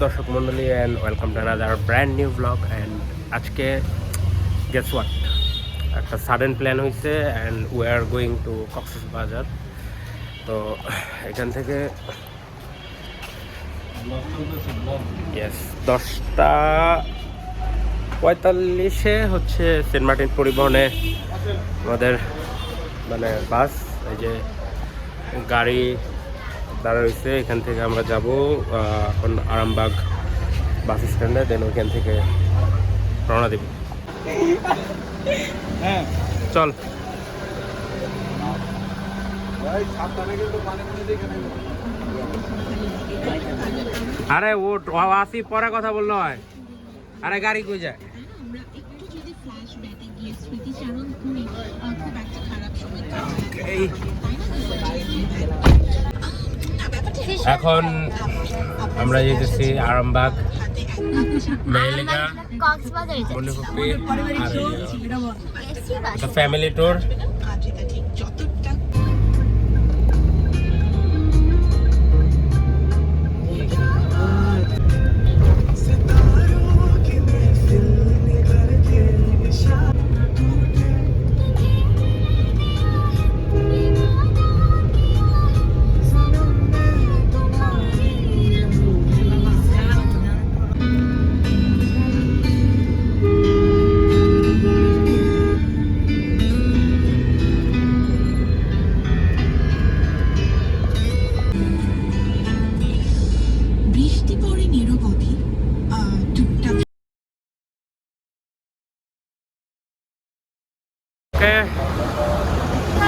দর্শক মন্ডলী and welcome to another brand new blog. And আজকে গেস হোয়াট, একটা সাডেন প্ল্যান হয়েছে and we are going to Cox's Bazar. তো এখান থেকে 10:45 হচ্ছে সেন্ট মার্টিন পরিবহনে আমাদের মানে বাস, এই যে গাড়ি দাঁড়া রয়েছে। এখান থেকে আমরা যাব এখন আরামবাগ বাস স্ট্যান্ডে, দেন ওইখান থেকে রওনা দেব। চল আরে ও আসি পরে কথা বললো হয়। আরে গাড়ি কই যায়? এখন আমরা যেতেছি আরামবাগ, মেহেলিকা, মন্ডিকুপি আর ফ্যামিলি ট্যুর।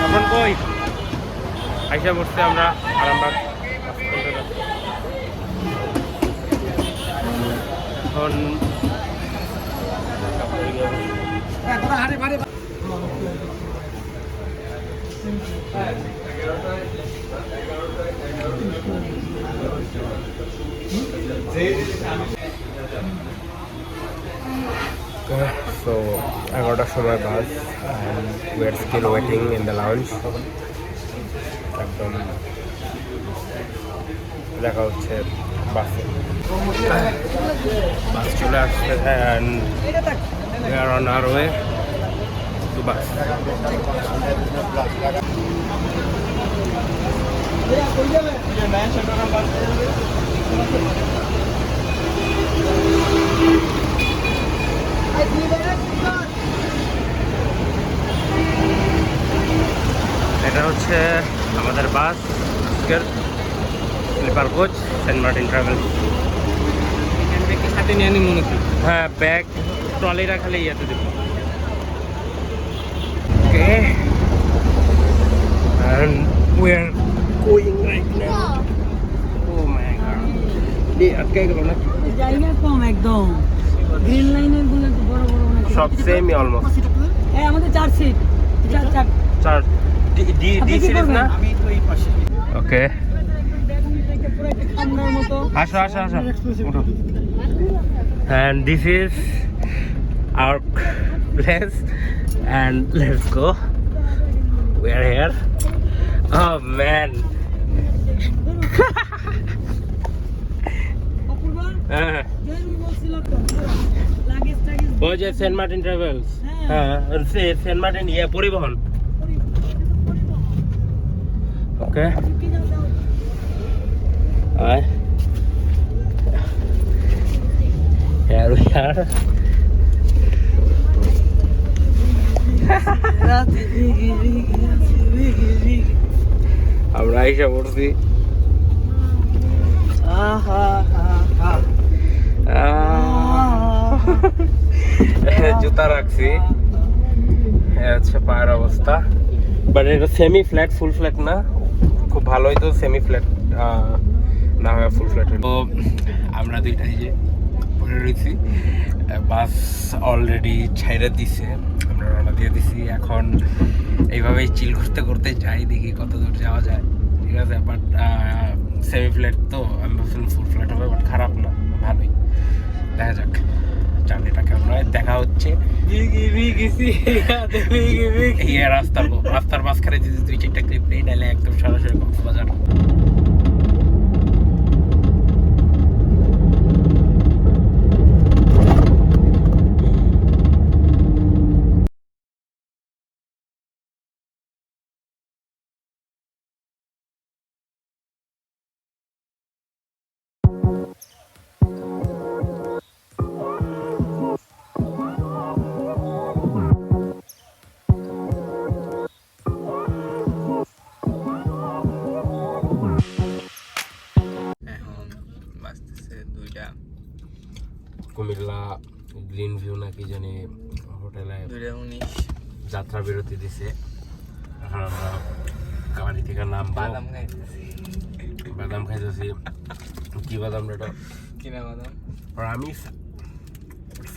এখন কই আইসা পড়ছি আমরা আরামবাগ। এখন so 11টার সময় বাস, and we are still waiting in the lounge. একদম দেখা হচ্ছে বাসে, বাস চলে আসছে and we are on our way to bus. এটা হচ্ছে আমাদের বাস, আজকের sleeper coach, Saint Martin travel. সাথে নিয়ে আনি মনে করি। হ্যাঁ, ব্যাগ ট্রলিটা খালি ইয়েতে দেবো। ওকে, and we are going right now. Oh my god, আজকে গেল না জায়গা কম একদম। গ্রিন লাইনের গুলো তো বড় বড় অনেক, সব সেমই অলমোস্ট। এই আমাদের 4 সিট, 4 ডি সিরিজ না? আমি তো এই পাশে। ওকে, পুরো একটা ঠান্ডার মতো। আসো আসো আসো, উঠো। And this is our place and let's go. We are here. Oh man. ওই যে সেন্ট মার্টিন ট্রাভেলস। হ্যাঁ, সেন্ট মার্টিন পরিবহন। ওকে, here we are. আমরা আইসা পড়ছি। জুতা রাখছি, হচ্ছে পায়ের অবস্থা। বাট এটা সেমি ফ্ল্যাট, ফুল ফ্ল্যাট না। খুব ভালোই তো সেমি ফ্ল্যাট না হয় ফুল ফ্ল্যাট। তো আমরা দুইটাই যে পড়ে রয়েছি, বাস অলরেডি ছাইড়া দিছে, আমরা রওনা দিয়ে দিছি। এখন এইভাবেই চিল করতে করতে যাই, দেখি কত দূর যাওয়া যায়। ঠিক আছে, বাট সেমি ফ্ল্যাট তো আমি ভাবছিলাম ফুল ফ্ল্যাট হবে, বাট খারাপ না, ভালোই। দেখা যাক জার্নিটা কেমন হয়। দেখা হচ্ছে রাস্তার মাঝখানে যদি 2-4টা ক্লিপ নেই, নাহলে একদম সরাসরি কক্সবাজার। দুইটা কুমিল্লা গ্রিন ভিউ নাকি জানি হোটেলে 2:19 যাত্রা বিরতি দিছে। এখন আমরা গাড়ি থেকে নামবো, বাদাম খাইতেছি। কি বাদাম এটা? কিনা বাদাম,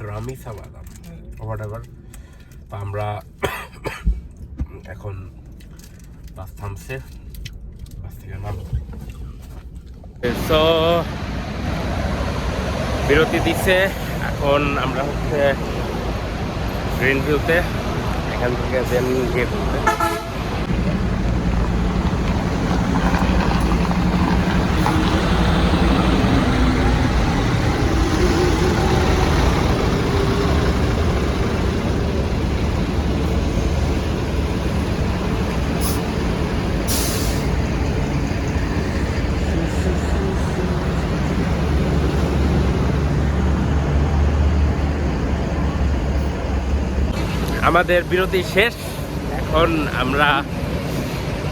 রামিসা বাদাম, হোয়াটএভার। তো আমরা এখন বাস থামছে, বাস থেকে নামবো। সো বিরতি দিচ্ছে, এখন আমরা হচ্ছে গ্রিন ভিউতে, এখান থেকে দেন গিয়ে ঘুরতে। আমাদের বিরতি শেষ, এখন আমরা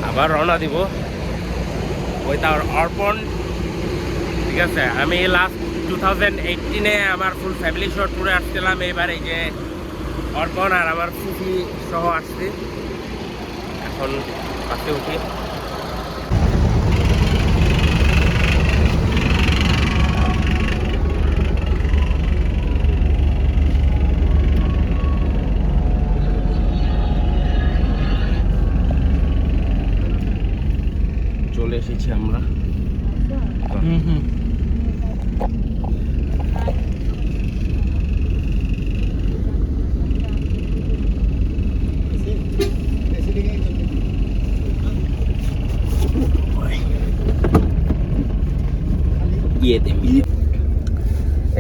আবার রওনা দিব। ওই তার অর্পণ, ঠিক আছে। আমি লাস্ট 2018-এ আমার ফুল ফ্যামিলি শো ট্যুরে আসছিলাম। এবার এই যে অর্পণ আর আমার ফুফি সহ আসছি। এখন বাসে উঠি। চলে এসেছি আমরা।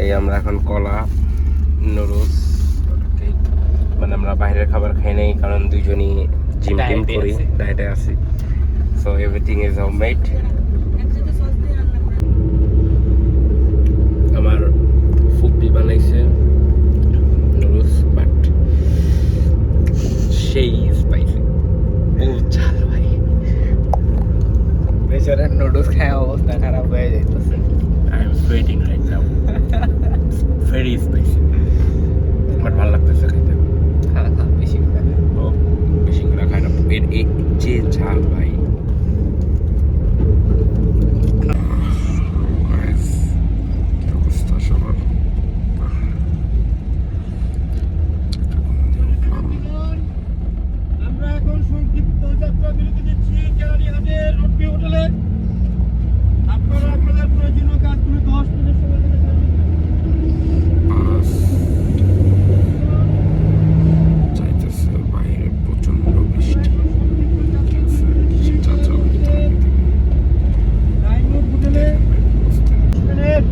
এই আমরা এখন কলা, নুডলস, মানে আমরা বাইরের খাবার খাই নাই, কারণ দুইজনই জিম টিম করি, ডায়েটে আছি। So everything is homemade. আমার ফুপি বানাইছে নুডলস, বাট সেই স্পাইসি, বহুত ঝাল ভাই। বেচারা নুডলস খায় অবস্থা খারাপ হয়ে যাইতেছে। I am sweating right now. Very spicy. But ভালো লাগতেছে খেতে। খা বেশি করে ও বেশি করে খায় না, এর যে ঝাল ভাই। আমরা এখন সংক্ষিপ্ত যাত্রা বিরতি দিচ্ছি কেরানীহাটের রোডবি হোটেলে। আপনারা আপনাদের প্রয়োজনীয় কাজগুলো 10 মিনিট সময় ধরে করবেন। চাইতেছে বাইরে প্রচন্ড বৃষ্টি। ডায়মন্ড হোটেলে 10 minute.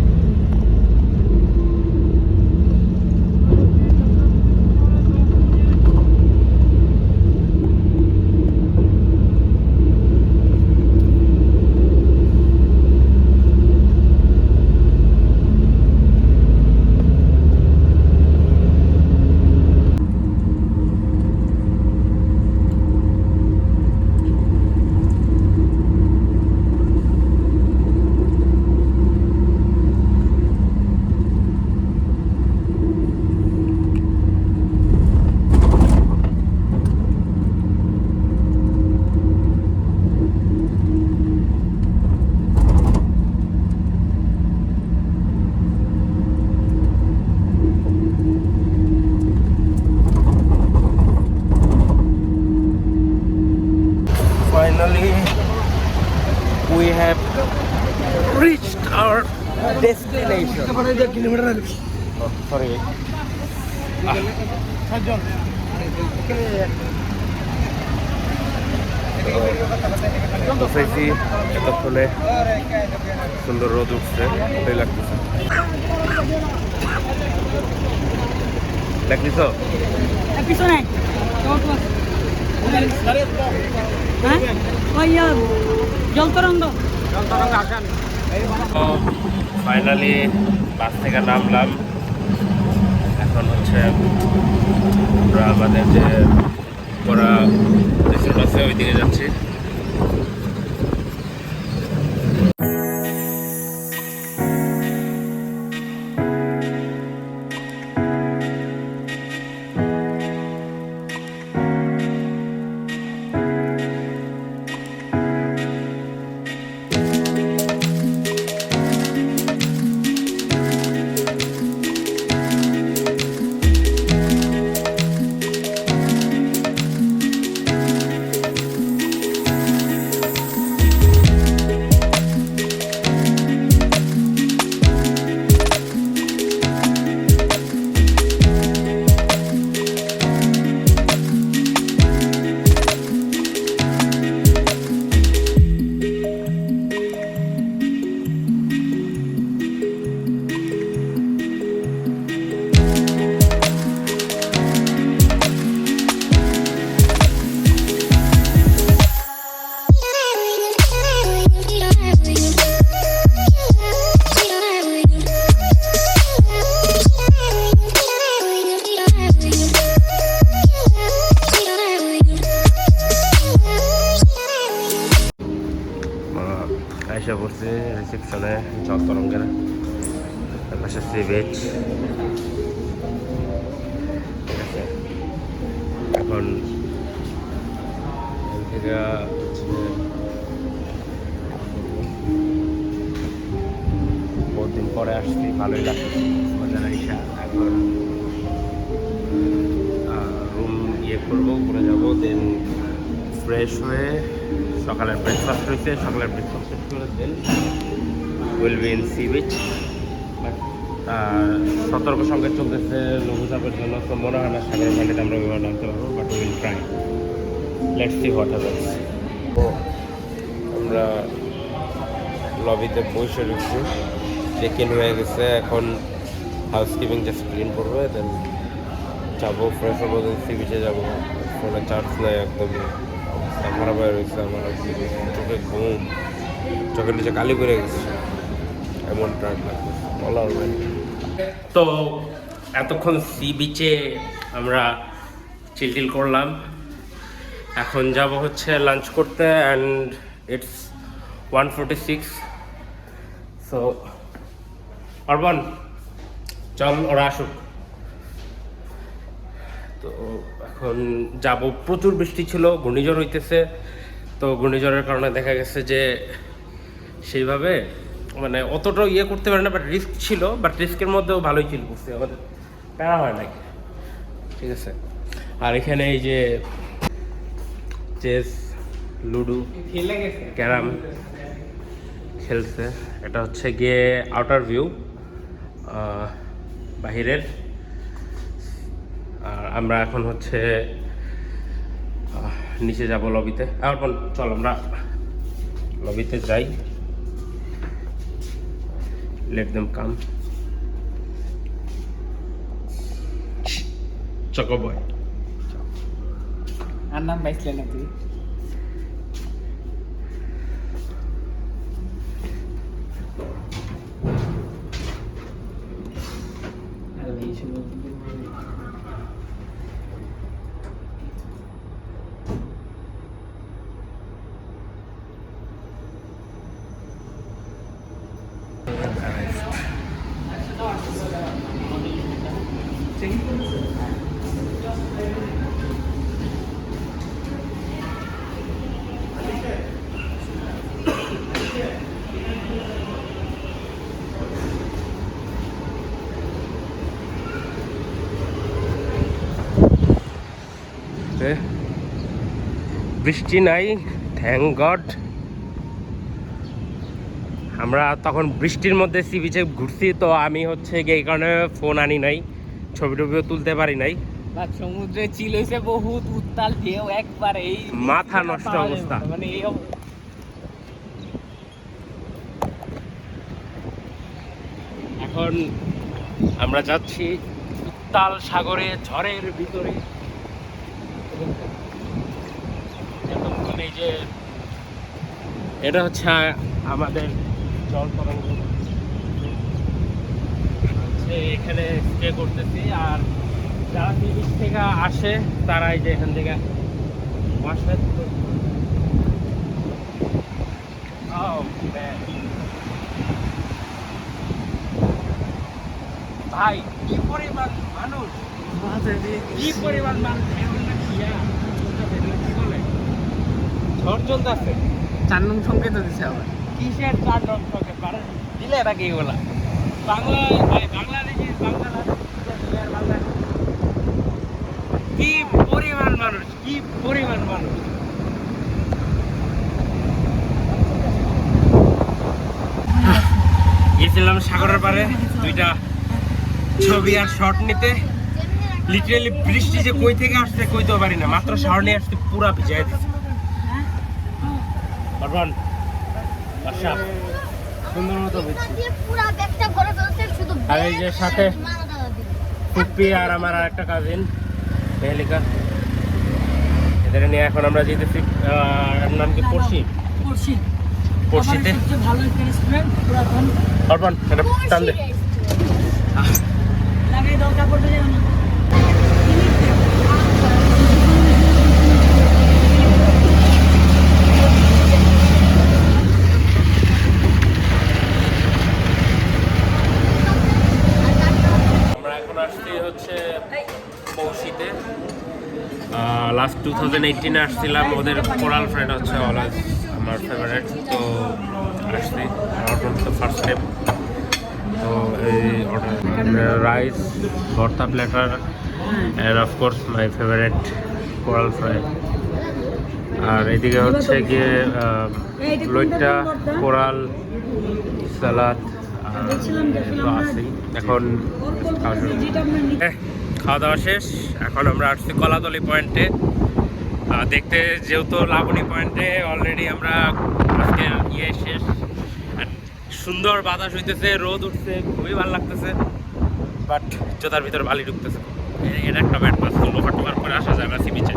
Finally, we have reached our destination. Oh, sorry. বসেছি এতক্ষণে, সুন্দর রোদ উঠছে, ভালোই লাগতেছে। দেখলিস পিছনে হ্যাঁ ওই জলতরঙ্গ। ফাইনালি বাস থেকে নামলাম। এখন হচ্ছে আমরা আমাদের যে পড়া রিসোর্ট আছে ওই দিকে যাচ্ছি। রিসেপশনে জল তরঙ্গের পাশে সি বিচ। ঠিক আছে, এখন এখান থেকে বহুদিন পরে আসছি, ভালোই লাগছে মজার আইসা। এখন রুম ইয়ে করবো, উপরে যাবো, দেন ফ্রেশ হয়ে সকালের ব্রেকফাস্ট হয়েছে, সকালের ব্রেকফাস্ট করে then will be in sea beach. But সতর্ক সংকেত চলতেছে লঘুচাপের জন্য, তো মনে হয় না সাগরের পানিতে আমরা বিমান নামতে পারবো, but will try, let's see what happens. তো আমরা লবিতে বসে রয়েছি, চেক ইন হয়ে গেছে, এখন হাউসকিপিং জাস্ট ক্লিন করবে, দেন যাবো, ফ্রেশ হবো, দেন সি বিচে যাবো। ফোনে চার্জ নেই, একদমই অবস্থা খারাপ হয়ে রয়েছে আমার, চোখে ঘুম, চোখের নিচে কালি পড়ে গেছে, এমন টায়ার্ড লাগছে বলার বাইরে। তো এতক্ষণ সি বিচে আমরা চিল করলাম, এখন যাব হচ্ছে লাঞ্চ করতে, অ্যান্ড ইটস 1:46। সো অর্বান চল, ওরা আসুক। তো এখন যাব, প্রচুর বৃষ্টি ছিল, ঘূর্ণিঝড় হইতেছে, তো ঘূর্ণিঝড়ের কারণে দেখা গেছে যে সেইভাবে মানে অতটাও ইয়ে করতে পারে না, বাট রিস্ক ছিল, বাট রিস্কের মধ্যেও ভালোই চিল করছে, আমাদের প্যারা হয় নাকি। ঠিক আছে, আর এখানে এই যে চেস, লুডো, ক্যারাম খেলছে, এটা হচ্ছে গিয়ে আউটার ভিউ বাহিরের। আর আমরা এখন হচ্ছে নিচে যাব লবিতে। এখন চল আমরা লবিতে যাই, লেট দেম কাম। চকো বয়, আর নাম বাইসলে না তুই? বৃষ্টি নাই, থ্যাংক গড। আমরা তখন বৃষ্টির মধ্যে সি বিচে ঘুরছি, তো আমি হচ্ছে গিয়ে এই কারণে ফোন আনি নাই, ছবি টবিও তুলতে পারি নাই। সমুদ্রে চিল হয়েছে বহুত, উত্তাল ঢেউ একবারে, এই মাথা নষ্ট অবস্থা। মানে এই এখন আমরা যাচ্ছি উত্তাল সাগরে, ঝড়ের ভিতরে। এই যে এটা হচ্ছে আমাদের জল তরঙ্গ, এখানে স্টে করতেছি। আর যারা বিচ থেকে আসে তারা এই যে এখান থেকে ভাই কি পরিমাণ মানুষ, কি পরিমাণ মানুষ, ঝড় চলতেছে। 4 নং সংকেত দিছে আবার। কিসের 4 নং সংকেত দিলে নাকি এগুলা? বাংলায় ভাই, বাংলাদেশি কি পরিমাণ মানুষ, কি পরিমাণ মানুষ। গেছিলাম সাগরের পাড়ে দুইটা ছবি আর শর্ট নিতে, লিটারালি বৃষ্টি যে কই থেকে আসছে কইতেও পারি না, মাত্র শাওয়ার নিয়ে আসতে পুরা ভিজাই দিচ্ছে। সুন্দর মতো আর এই যে সাথে ফুপ্পি আর আমার আর একটা কাজিন মেহেলিকা, এদের নিয়ে এখন আমরা যেতেছি। নাম কি? পড়শিতে। অর্পণ এটা টান দে। লাস্ট 2018 আসছিলাম। ওদের কোরাল ফ্রেন্ড হচ্ছে অলওয়েজ আমার ফেভারিট, তো আসছি আমার তো ফার্স্ট টাইম। তো এই অর্ডার রাইস, ভর্তা platter and of course my favourite coral fry. আর এদিকে হচ্ছে গিয়ে লইট্টা, কোরাল, সালাদ তো আছেই। এখন খাওয়া দাওয়া শেষ, এখন আমরা আসছি কলাতলি পয়েন্টে দেখতে, যেহেতু লাবণী পয়েন্টে অলরেডি আমরা আজকের শেষ। সুন্দর বাতাস হইতেছে, রোদ উঠছে, খুবই ভালো লাগতেছে, বাট জোতার ভিতরে বালি ঢুকতেছে। এটা একটা ব্যাড পাস, লোফার টোফার করে আসা যায় না সি বিচে।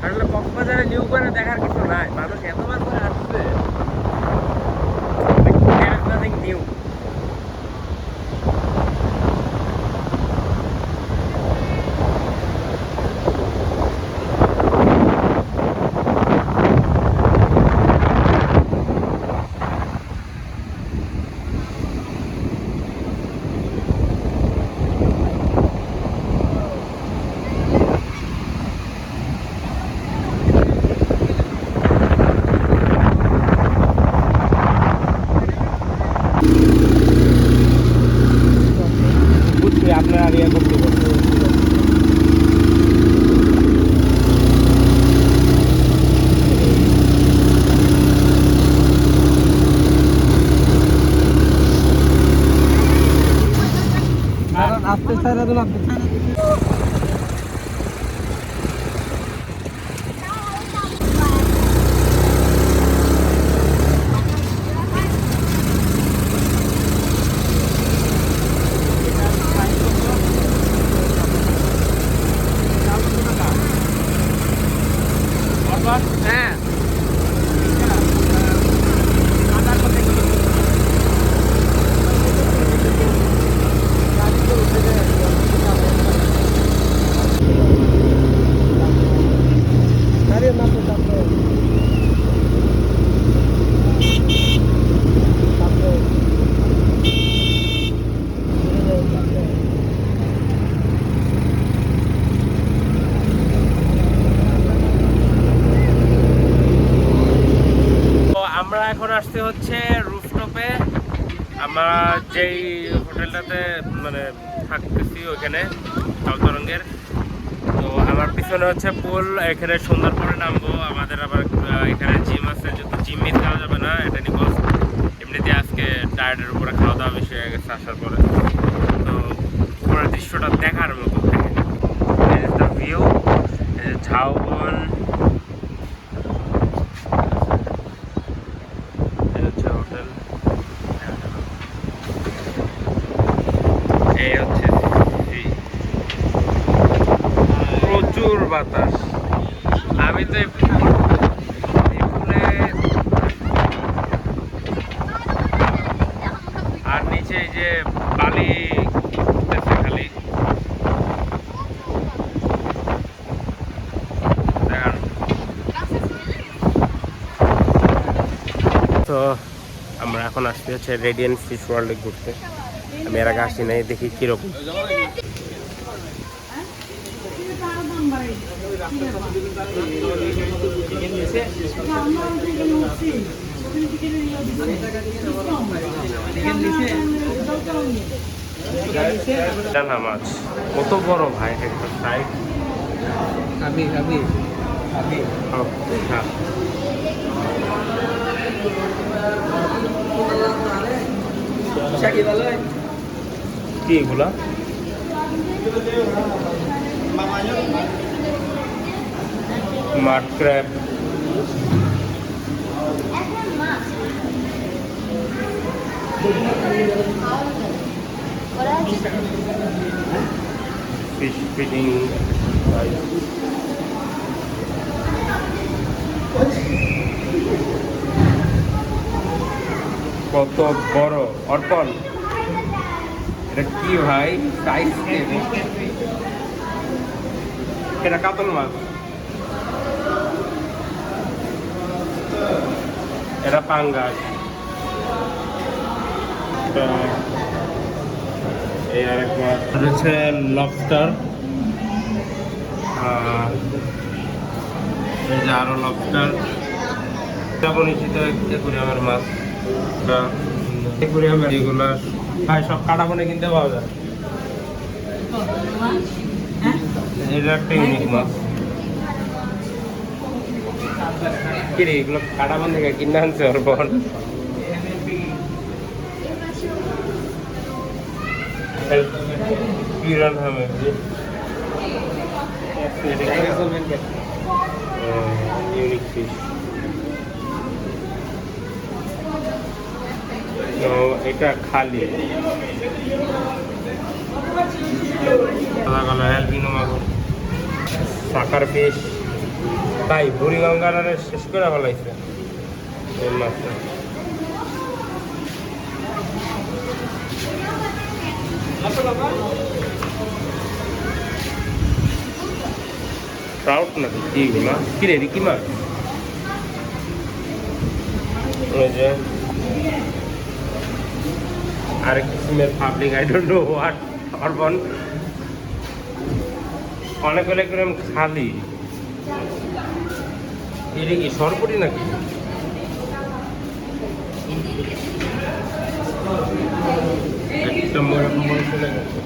আসলে কক্সবাজারে নিউ করে দেখার কিছু নাই, মানুষ এতবার করে আসছে, নাথিং নিউ। বুঝছি আপনার আর ইয়ে করতে করতে আপনি ছাড়া দিন, আপনি হ্যাঁ আমরা এখন আসতে হচ্ছে রুফটপে। আমরা যেই হোটেলটাতে মানে থাকতেছি ওইখানে কাউতরঙ্গের, তো আমার পিছনে হচ্ছে পুল। এখানে সন্ধ্যার পরে নামবো। আমাদের আবার এখানে জিম আছে, যেহেতু জিম মিস খাওয়া যাবে না, এটা নিয়ে এমনিতে আজকে টায়ার্ডের উপরে খাওয়া দাওয়া বেশি হয়ে গেছে আসার পরে। তো পুরো দৃশ্যটা দেখার মতো থাকে। দ্য ভিউ, ঝাউবন, হোটেল, এই হচ্ছে প্রচুর বাতাস। আমি তো এই পুলে আর নিচে এই যে বালি উঠতেছে খালি, দেখার। তো আমরা এখন আসতে হচ্ছে রেডিয়েন্ট ফিশ ওয়ার্ল্ডে ঘুরতে। আমি এর আগে আসি নাই, দেখি কিরকম। ডানা মাছ কত বড় ভাই, একটা সাইড। কি এগুলা? মাড ক্র্যাব, ফিশ ফিডিং, কত বড়। অর্পণ, এটা কি ভাই সাইজ? এটা কাতল মাছ, এটা পাঙ্গাস, এই আরেক মাছ হচ্ছে লবস্টার। এই যে আরো লবস্টার। পরিচিত একুরিয়ামের মাছ। একুরিয়ামের এগুলো প্রায় সব কাটাবনে কিনতে পাওয়া যায়। এটা একটা ইউনিক মাছ। কিরে এগুলো কাটাবন থেকে কিনে আনছে ওর বোন। Piranha maybe. Unique fish. তো এটা খালি অ্যালবিনো মাগুর, সাকার ফিশ। তাই বুড়িগঙ্গার শেষ করে ফেলাইছে এই মাছটা। ট্রাউট নাকি কি এগুলো? কি রে কি মাছ? ওই যে আরেক কিসিমের public, I don't know what অরবন। অনেক অনেক রকম খালি। এটা কি সরপুরি নাকি? একটা মরে চলে গেছে।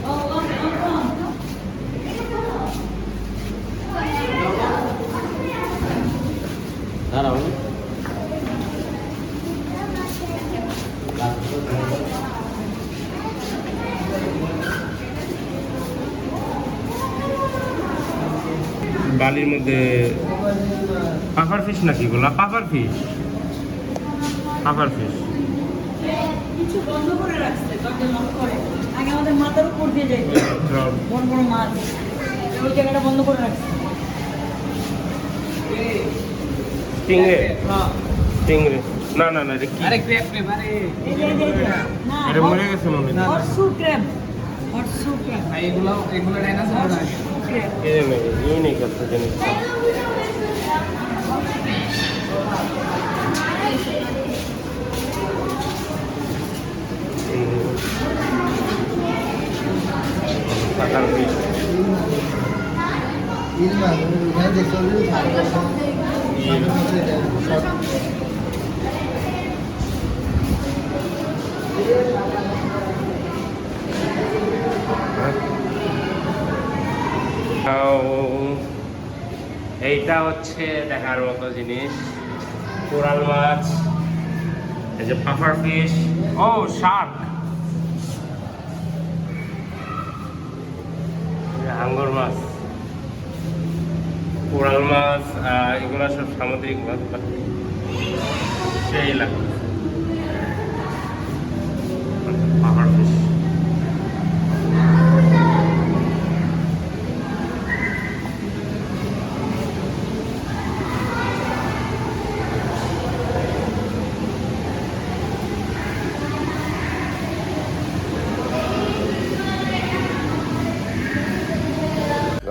দাঁড়াও বালির মধ্যে পাফার ফিশ নাকি বলা? Puffer fish, puffer fish. কিছু বন্ধ করে রাখছে, দরজা লক করে। আগে আমাদের মাথার উপর দিয়ে যাইত বড় বড় মাছ, ওই জায়গাটা বন্ধ করে রাখছে। স্টিংরে? স্টিংরে না না না, এটা কি? আরে ক্র্যাব ক্র্যাব, আরে এই যে না, এটা মরে গেছে মনে হয়। হটসু ক্র্যাব, হটসু ক্র্যাব। ভাই এগুলো এগুলো ডাইনোসর না। এই যে ইউনিক আছে জিনিসটা। পাতার ফিশ। এইটা হচ্ছে দেখার মতো জিনিস, কোরাল মাছ। এই যে পাফার ফিশ। ও শার্ক, হাঙ্গর মাছ, কোরাল মাছ। এগুলো সব সামুদ্রিক মাছ, সেই লাগে পাফার ফিশ।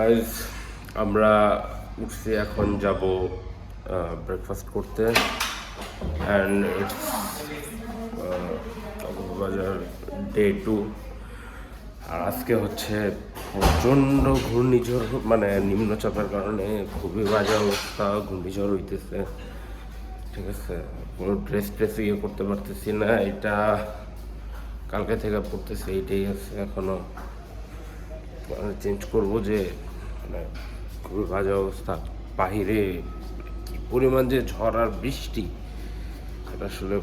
গাইজ আমরা উঠছি, এখন যাব ব্রেকফাস্ট করতে। And it's Cox's Bazar day 2। আর আজকে হচ্ছে প্রচণ্ড ঘূর্ণিঝড়, মানে নিম্নচাপের কারণে খুবই বাজে অবস্থা। ঘূর্ণিঝড় হইতেছে, ঠিক আছে। কোনো ড্রেস ইয়ে করতে পারতেছি না। এটা কালকে থেকে পড়তেছে, এইটাই আছে এখনো। চেঞ্জ করবো যে মানে খুবই বাজে অবস্থা। বাহিরে কি পরিমাণ যে ঝড় আর বৃষ্টি, এটা আসলে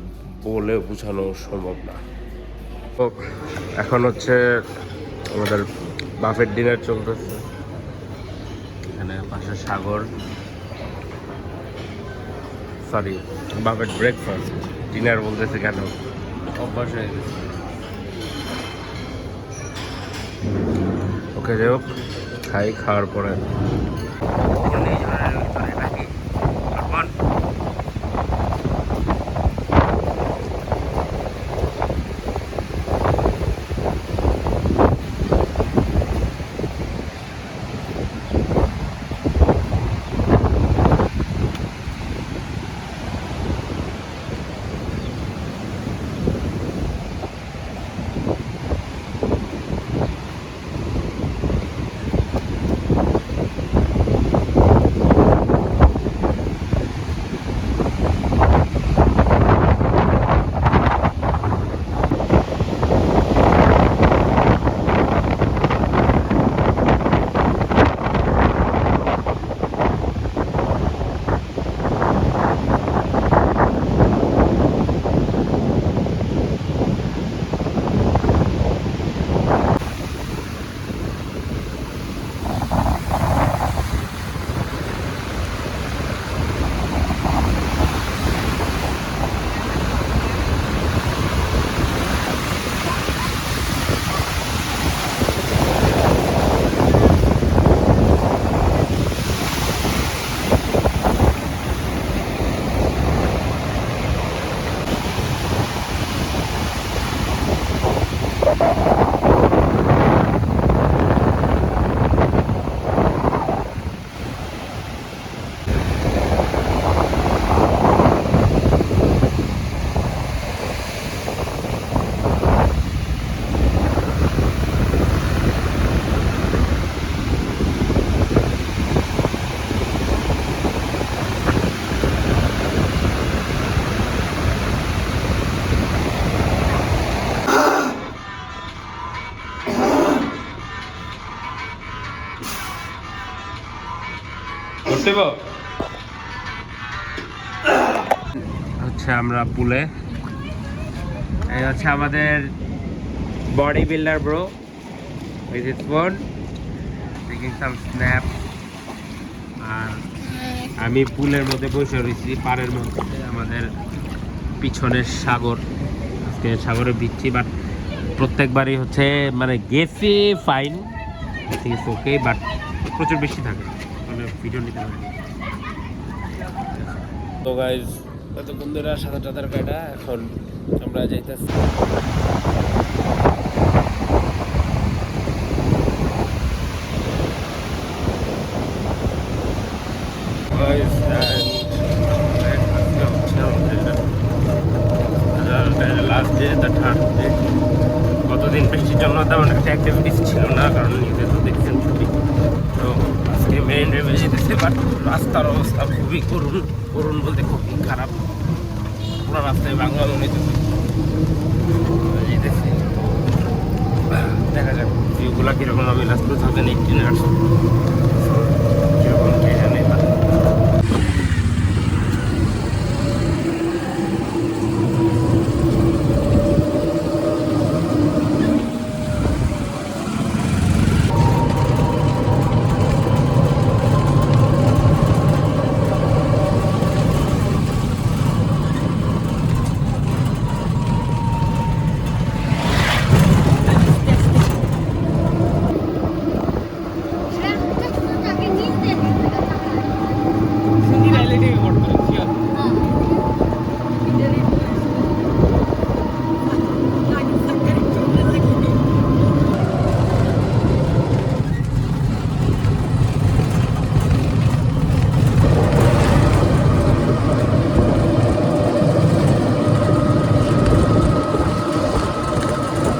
বলে বোঝানো সম্ভব না। তো এখন হচ্ছে আমাদের বাফেট ডিনার চলতেছে, এখানে পাশে সাগর। সরি, বাফেট ব্রেকফাস্ট, ডিনার বলতেছে কেন, অভ্যাস হয়ে গেছে। ওকে, যাই হোক, খাই, খাওয়ার পরে উঠতেব হচ্ছে আমরা পুলে। এই হচ্ছে আমাদের body builder bro with his phone taking some snap. আর আমি পুলের মধ্যে বসে রয়েছি পাড়ের মধ্যে, আমাদের পিছনের সাগর। আজকে সাগরে ভিজছি, বাট প্রত্যেকবারই হচ্ছে মানে গেছি ফাইন, ওকে, বাট প্রচুর বেশি থাকে, মানে ভিডিও নিতে পারি। তো গাইজ কত বন্ধুরা সাঁতার টাতার কাটা, এখন আমরা যাইতেছি last day, the third day. গতদিন বৃষ্টির জন্য তেমন একটা অ্যাক্টিভিটিস ছিল না, কারণ নিজে তো দেখছেন ছবি। তো আজকে মেরিন ড্রাইভে যেতেছে, বাট রাস্তার অবস্থা খুবই করুণ, করুণ বলতে খুবই খারাপ। পুরো রাস্তায় বাংলা মনে যেতেছে, দেখা যাক ভিউগুলো কীরকম। আমি লাস্ট 2018 আসছি, কীরকম কে জানে।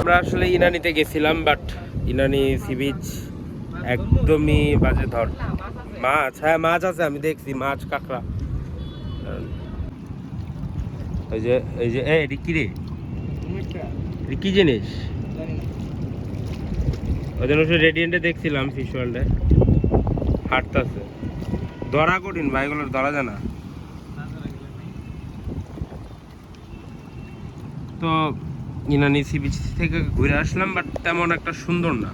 আমরা আসলে ইনানিতে গেছিলাম, বাট ইনানি সি বিচ একদমই বাজে ধর। মাছ, হ্যাঁ মাছ আছে, আমি দেখছি মাছ, কাঁকড়া। ওই যে এটি কি রে, এটি কি জিনিস? ওই জন্য রেডিয়েন্টে দেখছিলাম ফিশ ওয়ার্ল্ডে হাঁটতেছে। ধরা কঠিন ভাই, এগুলো ধরা যায় না। তো ইনানি সি বিচ থেকে ঘুরে আসলাম, বাট তেমন একটা সুন্দর না,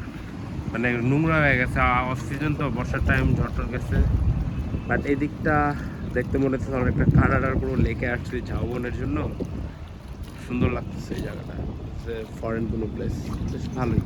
মানে নোংরা হয়ে গেছে। অফ সিজন তো, বর্ষার টাইম, ঝড় গেছে। বাট এই দিকটা দেখতে মনে হচ্ছে আমার একটা কানাডার পুরো লেকে আসছে ঝাউবনের জন্য। সুন্দর লাগতেছে এই জায়গাটা, ফরেন কোনো প্লেস, বেশ ভালোই।